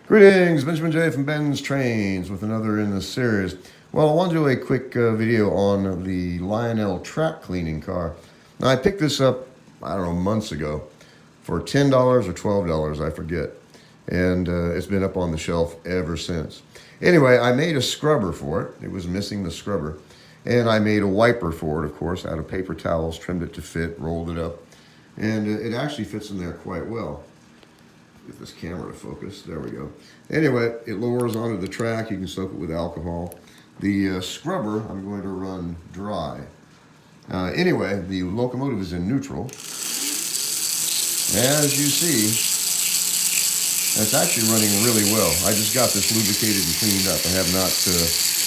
Greetings, Benjamin J from BENZTRAINZ with another in this series. Well, I want to do a quick video on the Lionel track cleaning car. Now, I picked this up, I don't know, months ago for $10 or $12, I forget. And it's been up on the shelf ever since. Anyway, I made a scrubber for it. It was missing the scrubber. And I made a wiper for it, of course, out of paper towels, trimmed it to fit, rolled it up. And it actually fits in there quite well. Get this camera to focus. There we go. Anyway, it lowers onto the track. You can soak it with alcohol. The scrubber, I'm going to run dry. Anyway, the locomotive is in neutral. As you see, it's actually running really well. I just got this lubricated and cleaned up. I have not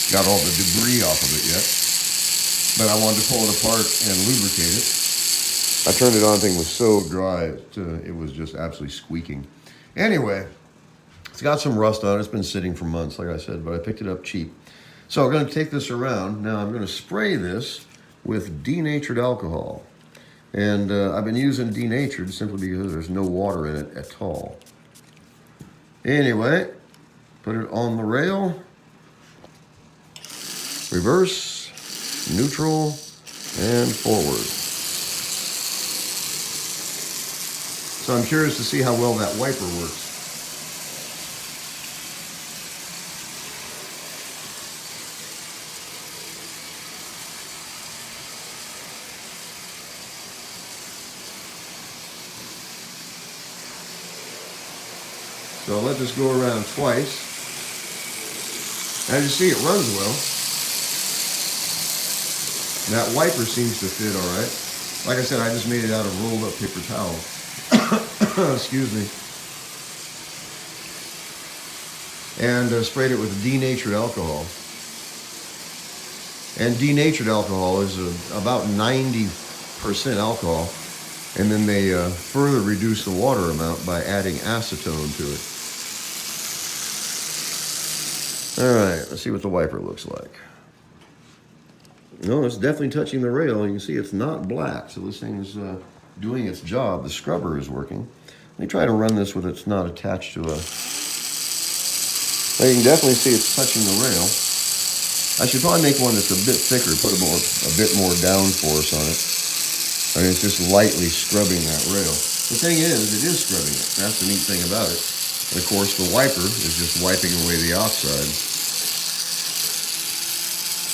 got all the debris off of it yet. But I wanted to pull it apart and lubricate it. I turned it on, thing was so dry, it was just absolutely squeaking. Anyway, it's got some rust on it. It's been sitting for months, like I said, but I picked it up cheap. So I'm going to take this around. Now I'm going to spray this with denatured alcohol. And I've been using denatured simply because there's no water in it at all. Anyway, put it on the rail, reverse, neutral, and forward. So I'm curious to see how well that wiper works. So I'll let this go around twice. As you see, it runs well. That wiper seems to fit all right. Like I said, I just made it out of rolled up paper towel. Excuse me. And sprayed it with denatured alcohol. And denatured alcohol is about 90% alcohol. And then they further reduce the water amount by adding acetone to it. All right, let's see what the wiper looks like. No, it's definitely touching the rail. You can see it's not black, so this thing's doing its job. The scrubber is working. Let me try to run this with it's not attached to a... Well, you can definitely see it's touching the rail. I should probably make one that's a bit thicker, put a bit more downforce on it. I mean, it's just lightly scrubbing that rail. The thing is, it is scrubbing it. That's the neat thing about it. And of course, the wiper is just wiping away the oxide.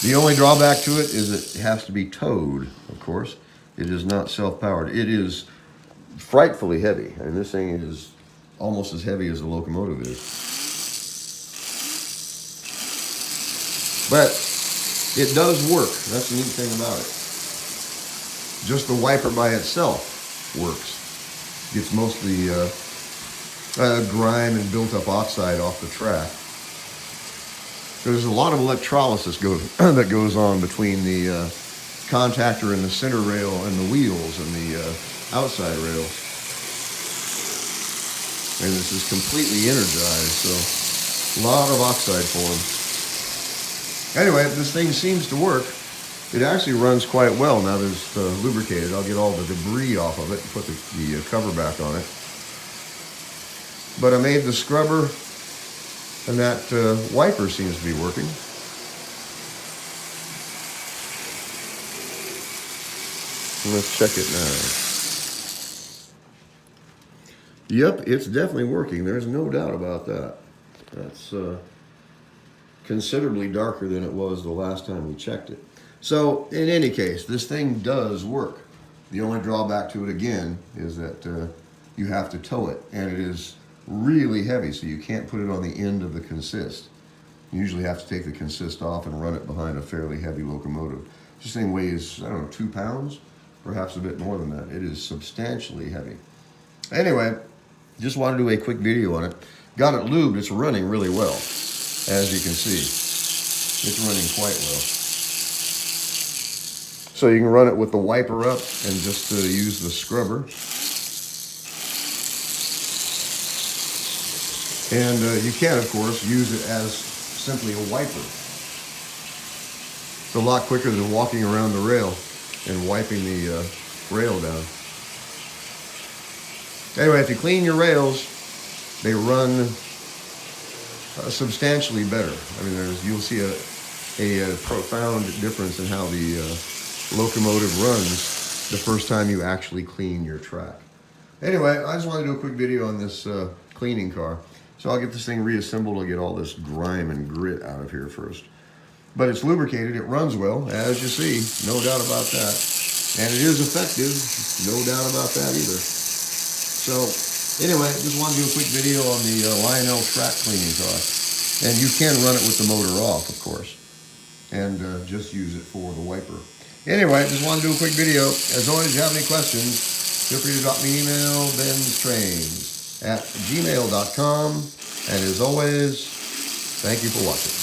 The only drawback to it is it has to be towed, of course. It is not self-powered. It is frightfully heavy. I mean, this thing is almost as heavy as the locomotive is. But it does work. That's the neat thing about it. Just the wiper by itself works. Gets most of the grime and built-up oxide off the track. There's a lot of electrolysis that goes on between the contactor and the center rail and the wheels and the outside rails. And this is completely energized, so a lot of oxide form. Anyway, this thing seems to work. It actually runs quite well now that it's lubricated. I'll get all the debris off of it and put the cover back on it. But I made the scrubber, and that wiper seems to be working. Let's check it now. Yep, it's definitely working. There's no doubt about that. That's considerably darker than it was the last time we checked it. So, in any case, this thing does work. The only drawback to it, again, is that you have to tow it. And it is really heavy, so you can't put it on the end of the consist. You usually have to take the consist off and run it behind a fairly heavy locomotive. This thing weighs, I don't know, 2 pounds? Perhaps a bit more than that. It is substantially heavy. Anyway, just wanted to do a quick video on it. Got it lubed. It's running really well, as you can see. It's running quite well. So you can run it with the wiper up and just use the scrubber. And you can, of course, use it as simply a wiper. It's a lot quicker than walking around the rail and wiping the rail down. Anyway, if you clean your rails, they run substantially better. I mean, you'll see a profound difference in how the locomotive runs the first time you actually clean your track. Anyway, I just want to do a quick video on this cleaning car. So I'll get this thing reassembled. I'll get all this grime and grit out of here first. But it's lubricated. It runs well, as you see. No doubt about that. And it is effective. No doubt about that either. So anyway, just wanted to do a quick video on the Lionel track cleaning car. And you can run it with the motor off, of course. And just use it for the wiper. Anyway, just wanted to do a quick video. As always, if you have any questions, feel free to drop me an email, BENZTRAINZ@gmail.com. And as always, thank you for watching.